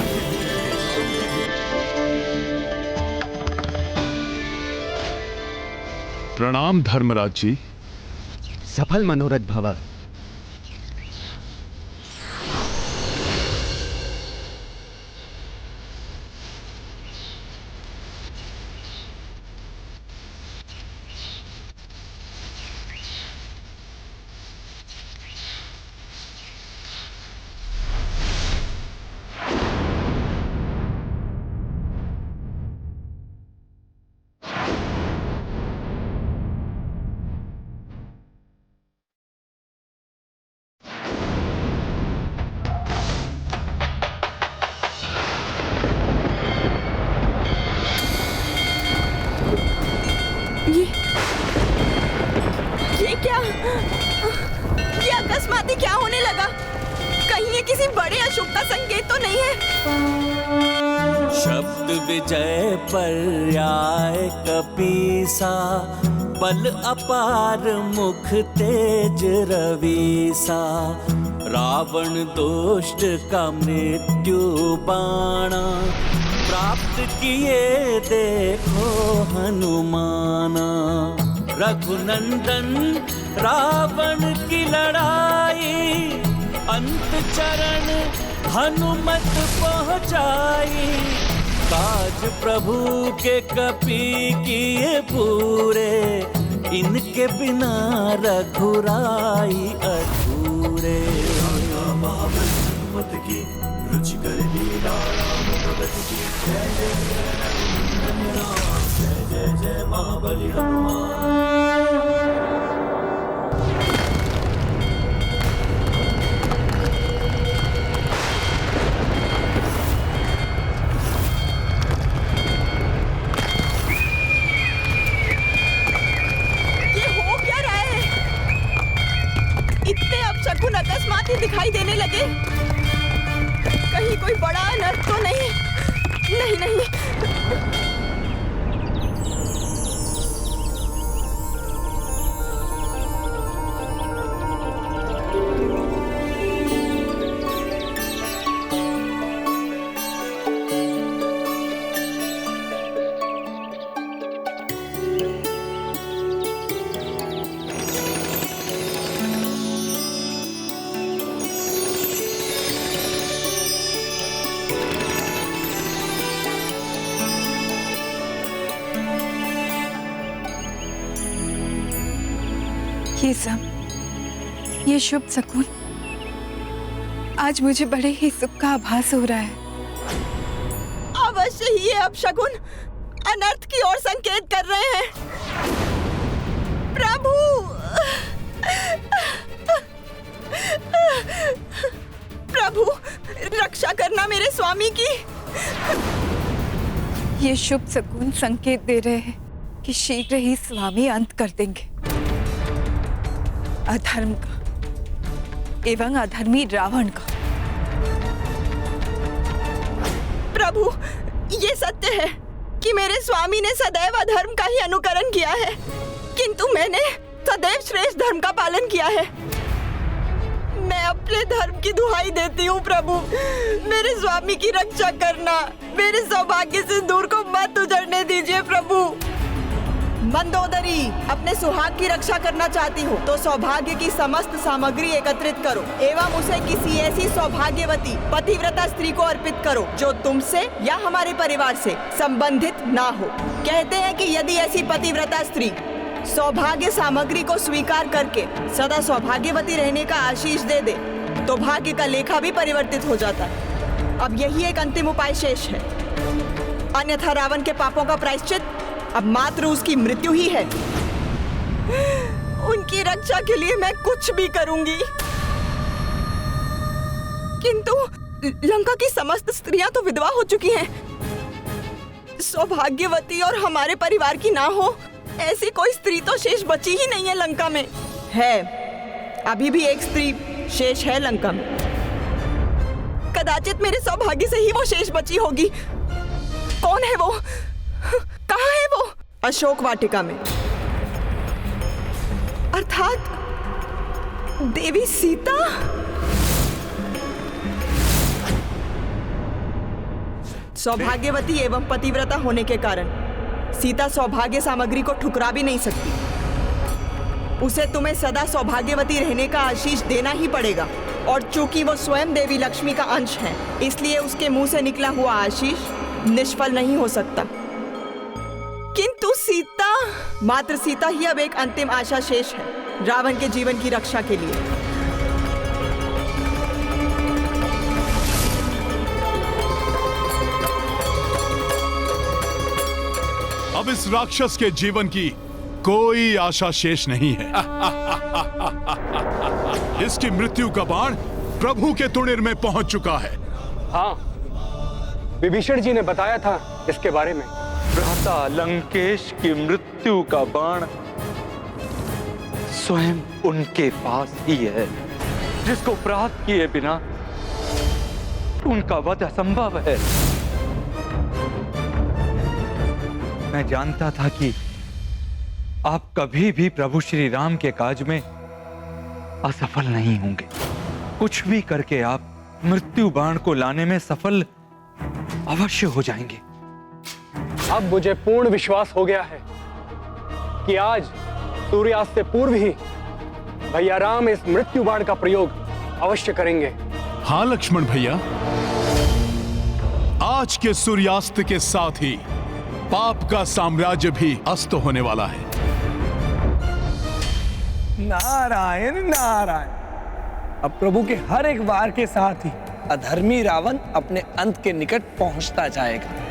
E: प्रणाम धर्मराज जी।
O: सफल मनोरथ भव।
D: ये क्या? ये अकस्मात क्या होने लगा? कहीं ये किसी बड़े अशुभ का संकेत तो नहीं है?
A: शब्द विजय पर्याय कपीसा, बल अपार मुख तेज रवीसा। रावण दुष्ट का मृत्यु बाणा, प्राप्त किए देखो हनुमाना। रघुनंदन रावण की लड़ाई, अंत चरण हनुमत पहुँचाई। काज प्रभु के कपि किए पूरे, इनके बिना रघुराई अधूरे। हनुमत की रुचिकर लीला, राम भगत की जय जय राम, जय जय जय महाबली हनुमान।
D: शकुन अकस्मात ही दिखाई देने लगे। कहीं कोई बड़ा अनर्थ तो नहीं?
H: नहीं नहीं।
R: ये सब, ये शुभ शकुन आज मुझे बड़े ही सुख का आभास हो रहा है।
H: अवश्य ही ये अपशकुन अनर्थ की ओर संकेत कर रहे हैं। प्रभु, प्रभु रक्षा करना मेरे स्वामी की।
R: ये शुभ शकुन संकेत दे रहे हैं कि शीघ्र ही स्वामी अंत कर देंगे अधर्म का एवं अधर्मी रावण का।
H: प्रभु, ये सत्य है कि मेरे स्वामी ने सदैव अधर्म का ही अनुकरण किया है, किंतु मैंने सदैव श्रेष्ठ धर्म का पालन किया है। मैं अपने धर्म की दुहाई देती हूँ प्रभु, मेरे स्वामी की रक्षा करना, मेरे सौभाग्य सिंदूर को मत उजड़ने दीजिए प्रभु। मंदोदरी, अपने सुहाग की रक्षा करना चाहती हो तो सौभाग्य की समस्त सामग्री एकत्रित करो एवं उसे किसी ऐसी सौभाग्यवती पतिव्रता स्त्री को अर्पित करो जो तुमसे या हमारे परिवार से संबंधित ना हो। कहते हैं कि यदि ऐसी पतिव्रता स्त्री सौभाग्य सामग्री को स्वीकार करके सदा सौभाग्यवती रहने का आशीष दे दे तो भाग्य का लेखा भी परिवर्तित हो जाता है। अब यही एक अंतिम उपाय शेष है, अन्यथा रावण के पापों का प्रायश्चित अब मात्र उसकी मृत्यु ही है। उनकी रक्षा के लिए मैं कुछ भी करूंगी, किंतु लंका की समस्त स्त्रियां तो विधवा हो चुकी हैं। सौभाग्यवती और हमारे परिवार की ना हो ऐसी कोई स्त्री तो शेष बची ही नहीं है लंका में। है, अभी भी एक स्त्री शेष है लंका में। कदाचित मेरे सौभाग्य से ही वो शेष बची होगी। कौन है वो? कहाँ है वो? अशोक वाटिका में, अर्थात देवी सीता। सौभाग्यवती एवं पतिव्रता होने के कारण सीता सौभाग्य सामग्री को ठुकरा भी नहीं सकती। उसे तुम्हें सदा सौभाग्यवती रहने का आशीष देना ही पड़ेगा, और चूंकि वो स्वयं देवी लक्ष्मी का अंश है, इसलिए उसके मुंह से निकला हुआ आशीष निष्फल नहीं हो सकता। किंतु सीता, मात्र सीता ही अब एक अंतिम आशा शेष है रावण के जीवन की रक्षा के लिए।
E: अब इस राक्षस के जीवन की कोई आशा शेष नहीं है। इसकी मृत्यु का बाण प्रभु के तुणिर में पहुंच चुका है।
G: हाँ, विभीषण जी ने बताया था इसके बारे में।
N: भ्राता लंकेश की मृत्यु का बाण स्वयं उनके पास ही है, जिसको प्राप्त किए बिना उनका वध असंभव है। मैं जानता था कि आप कभी भी प्रभु श्री राम के काज में असफल नहीं होंगे। कुछ भी करके आप मृत्यु बाण को लाने में सफल अवश्य हो जाएंगे।
G: अब मुझे पूर्ण विश्वास हो गया है कि आज सूर्यास्त से पूर्व ही भैया राम इस मृत्यु बाण का प्रयोग अवश्य करेंगे।
E: हाँ लक्ष्मण भैया, आज के सूर्यास्त के साथ ही पाप का साम्राज्य भी अस्त होने वाला है।
S: नारायण नारायण। अब प्रभु के हर एक वार के साथ ही अधर्मी रावण अपने अंत के निकट पहुंचता जाएगा।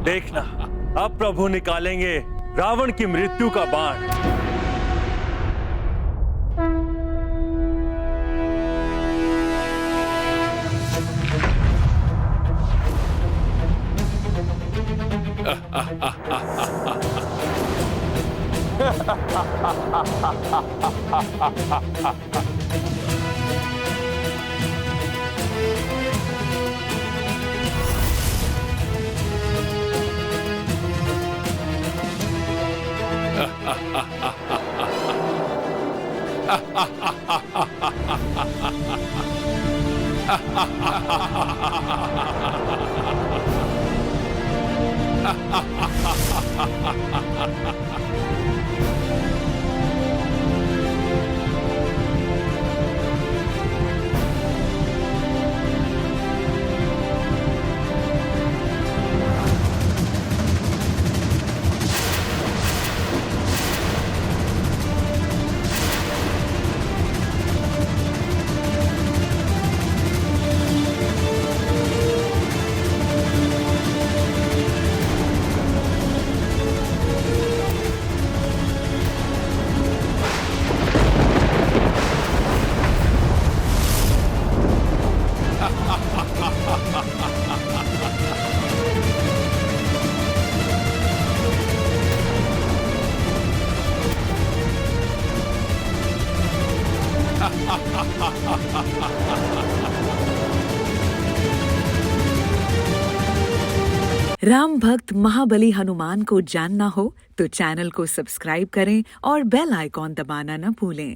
K: देखना, अब प्रभु निकालेंगे रावण की मृत्यु का बाण।
T: राम भक्त महाबली हनुमान को जानना हो तो चैनल को सब्सक्राइब करें और बेल आइकॉन दबाना न भूलें।